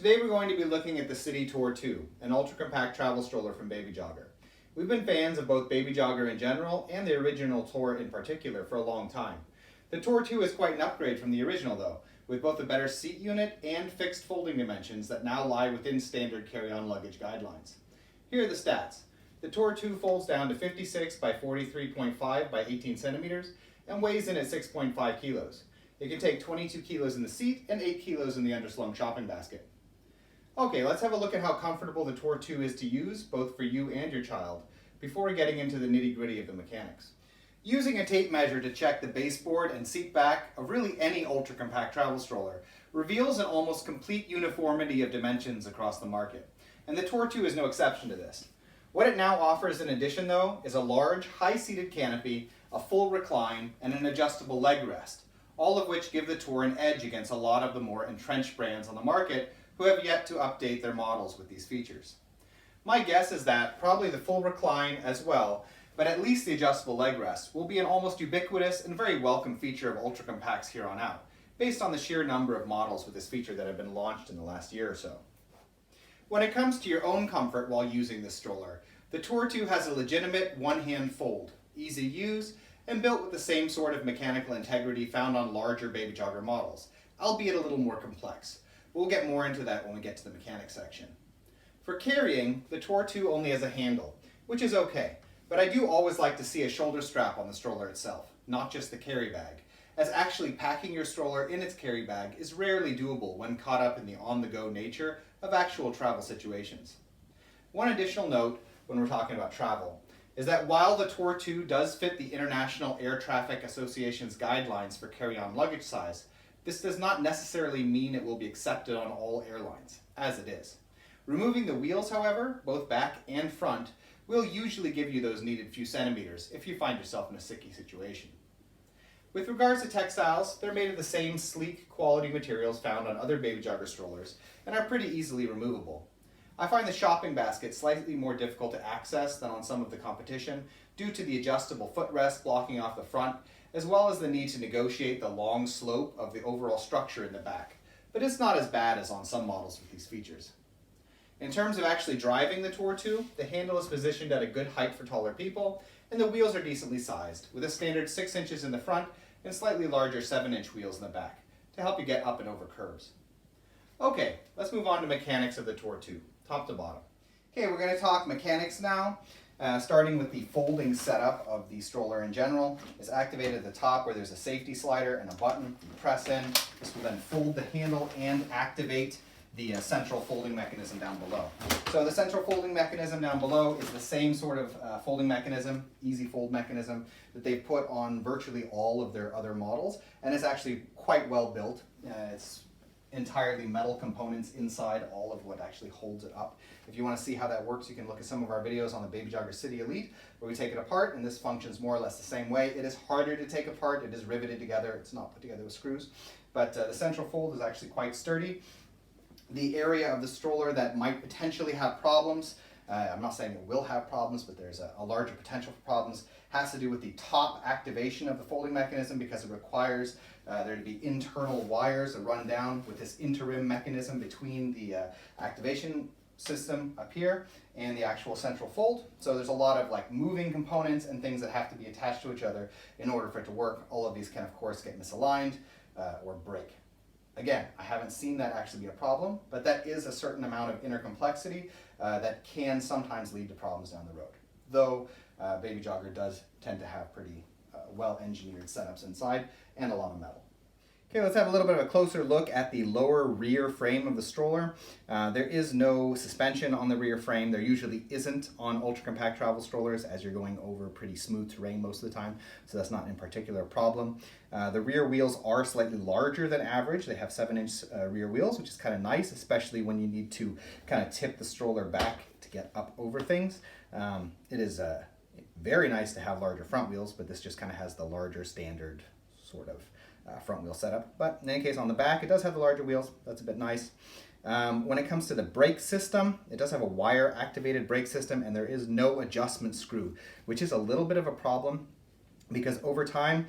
Today we're going to be looking at the City Tour 2, an ultra-compact travel stroller from Babyjogger. We've been fans of both Babyjogger in general and the original Tour in particular for a long time. The Tour 2 is quite an upgrade from the original though, with both a better seat unit and fixed folding dimensions that now lie within standard carry-on luggage guidelines. Here are the stats. The Tour 2 folds down to 56 by 43.5 by 18 centimeters and weighs in at 6.5 kilos. It can take 22 kilos in the seat and 8 kilos in the underslung shopping basket. Okay, let's have a look at how comfortable the Tour 2 is to use, both for you and your child, before getting into the nitty-gritty of the mechanics. Using a tape measure to check the baseboard and seat back of really any ultra-compact travel stroller reveals an almost complete uniformity of dimensions across the market, and the Tour 2 is no exception to this. What it now offers in addition, though, is a large, high-seated canopy, a full recline, and an adjustable leg rest, all of which give the Tour an edge against a lot of the more entrenched brands on the market who have yet to update their models with these features. My guess is that probably the full recline as well, but at least the adjustable leg rest, will be an almost ubiquitous and very welcome feature of ultra compacts here on out, based on the sheer number of models with this feature that have been launched in the last year or so. When it comes to your own comfort while using this stroller, the Tour 2 has a legitimate one-hand fold, easy to use, and built with the same sort of mechanical integrity found on larger Babyjogger models, albeit a little more complex. We'll get more into that when we get to the mechanics section. For carrying, the Tour 2 only has a handle, which is okay, but I do always like to see a shoulder strap on the stroller itself, not just the carry bag, as actually packing your stroller in its carry bag is rarely doable when caught up in the on-the-go nature of actual travel situations. One additional note when we're talking about travel is that while the Tour 2 does fit the International Air Traffic Association's guidelines for carry-on luggage size, this does not necessarily mean it will be accepted on all airlines, as it is. Removing the wheels, however, both back and front, will usually give you those needed few centimeters if you find yourself in a sticky situation. With regards to textiles, they're made of the same sleek quality materials found on other Babyjogger strollers and are pretty easily removable. I find the shopping basket slightly more difficult to access than on some of the competition due to the adjustable footrest blocking off the front, as well as the need to negotiate the long slope of the overall structure in the back, but it's not as bad as on some models with these features. In terms of actually driving the Tour 2, the handle is positioned at a good height for taller people, and the wheels are decently sized, with a standard 6 inches in the front and slightly larger 7-inch wheels in the back, to help you get up and over curves. Okay, let's move on to mechanics of the Tour 2, top to bottom. Okay, we're going to talk mechanics now. Starting with the folding setup of the stroller in general. It's activated at the top where there's a safety slider and a button. You press in. This will then fold the handle and activate the central folding mechanism down below. So the central folding mechanism down below is the same sort of folding mechanism, easy fold mechanism, that they've put on virtually all of their other models, and it's actually quite well built. It's entirely metal components inside all of what actually holds it up. If you want to see how that works, you can look at some of our videos on the Babyjogger City Elite, where we take it apart, and this functions more or less the same way. It is harder to take apart. It is riveted together. It's not put together with screws. But the central fold is actually quite sturdy. The area of the stroller that might potentially have problems, I'm not saying it will have problems, but there's a larger potential for problems, has to do with the top activation of the folding mechanism, because it requires there to be internal wires that run down with this interim mechanism between the activation system up here and the actual central fold. So there's a lot of moving components and things that have to be attached to each other in order for it to work. All of these can of course get misaligned or break. Again, I haven't seen that actually be a problem, but that is a certain amount of inner complexity that can sometimes lead to problems down the road. Though Babyjogger does tend to have pretty well-engineered setups inside and a lot of metal. Okay, let's have a little bit of a closer look at the lower rear frame of the stroller. There is no suspension on the rear frame. There usually isn't on ultra-compact travel strollers, as you're going over pretty smooth terrain most of the time, so that's not in particular a problem. The rear wheels are slightly larger than average. They have 7-inch rear wheels, which is kind of nice, especially when you need to kind of tip the stroller back to get up over things. It is very nice to have larger front wheels, but this just kind of has the larger standard sort of front wheel setup. But in any case, on the back, it does have the larger wheels. That's a bit nice. When it comes to the brake system, it does have a wire activated brake system, and there is no adjustment screw, which is a little bit of a problem. because over time,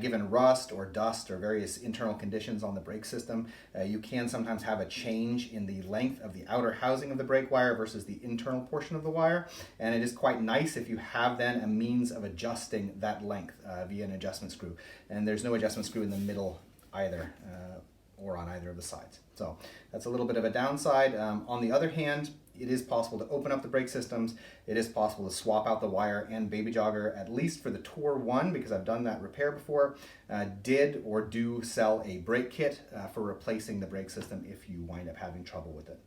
given rust or dust or various internal conditions on the brake system, you can sometimes have a change in the length of the outer housing of the brake wire versus the internal portion of the wire. And it is quite nice if you have then a means of adjusting that length via an adjustment screw. And there's no adjustment screw in the middle either, or on either of the sides. So that's a little bit of a downside. On the other hand, it is possible to open up the brake systems. It is possible to swap out the wire, and Babyjogger, at least for the Tour 1, because I've done that repair before, did or do sell a brake kit for replacing the brake system if you wind up having trouble with it.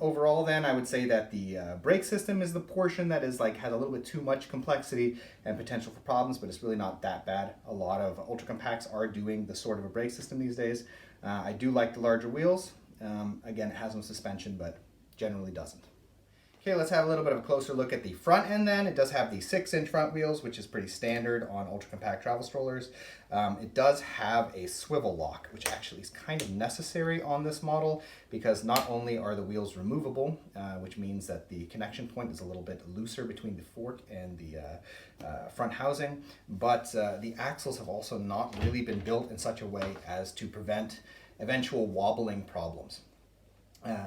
Overall then, I would say that the brake system is the portion that is has a little bit too much complexity and potential for problems, but it's really not that bad. A lot of ultra compacts are doing the sort of a brake system these days. I do like the larger wheels. Again, it has no suspension, but generally doesn't. Okay, let's have a little bit of a closer look at the front end then. It does have the 6-inch front wheels, which is pretty standard on ultra compact travel strollers. It does have a swivel lock, which actually is kind of necessary on this model because not only are the wheels removable, which means that the connection point is a little bit looser between the fork and the front housing, but the axles have also not really been built in such a way as to prevent eventual wobbling problems.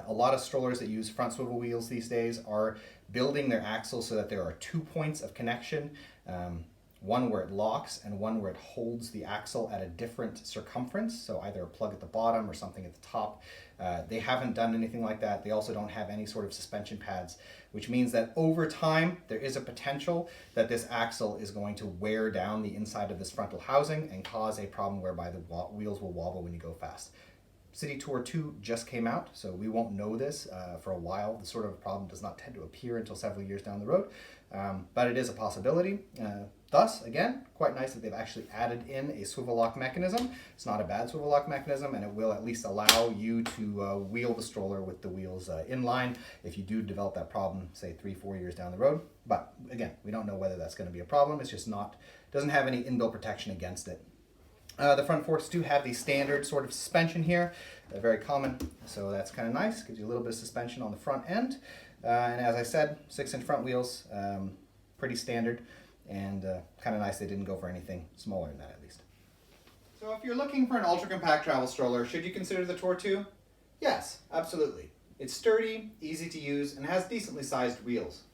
A lot of strollers that use front swivel wheels these days are building their axles so that there are 2 points of connection, one where it locks and one where it holds the axle at a different circumference, so either a plug at the bottom or something at the top. They haven't done anything like that. They also don't have any sort of suspension pads, which means that over time there is a potential that this axle is going to wear down the inside of this frontal housing and cause a problem whereby the wheels will wobble when you go fast. City Tour 2 just came out, so we won't know this for a while. This sort of problem does not tend to appear until several years down the road, but it is a possibility. Thus, again, quite nice that they've actually added in a swivel lock mechanism. It's not a bad swivel lock mechanism, and it will at least allow you to wheel the stroller with the wheels in line if you do develop that problem, say 3-4 years down the road. But again, we don't know whether that's going to be a problem. It's just doesn't have any inbuilt protection against it. The front forks do have the standard sort of suspension here, very common, so that's kind of nice. Gives you a little bit of suspension on the front end. And as I said, 6-inch front wheels, pretty standard, and kind of nice they didn't go for anything smaller than that at least. So if you're looking for an ultra compact travel stroller, should you consider the Tour 2? Yes, absolutely. It's sturdy, easy to use, and has decently sized wheels.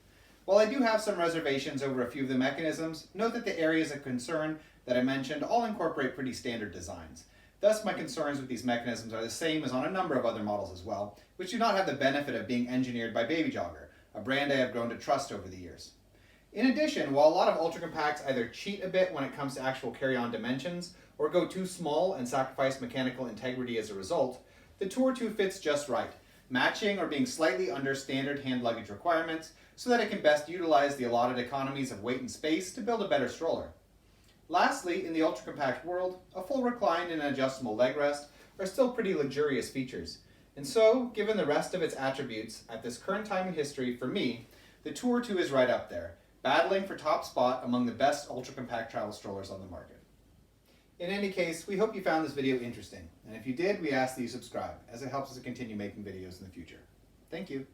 While I do have some reservations over a few of the mechanisms, note that the areas of concern that I mentioned all incorporate pretty standard designs. Thus, my concerns with these mechanisms are the same as on a number of other models as well, which do not have the benefit of being engineered by Babyjogger, a brand I have grown to trust over the years. In addition, while a lot of ultra compacts either cheat a bit when it comes to actual carry-on dimensions, or go too small and sacrifice mechanical integrity as a result, the Tour 2 fits just right, matching or being slightly under standard hand luggage requirements so that it can best utilize the allotted economies of weight and space to build a better stroller. Lastly, in the ultra-compact world, a full recline and an adjustable leg rest are still pretty luxurious features. And so, given the rest of its attributes, at this current time in history, for me, the Tour 2 is right up there, battling for top spot among the best ultra-compact travel strollers on the market. In any case, we hope you found this video interesting, and if you did, we ask that you subscribe, as it helps us to continue making videos in the future. Thank you.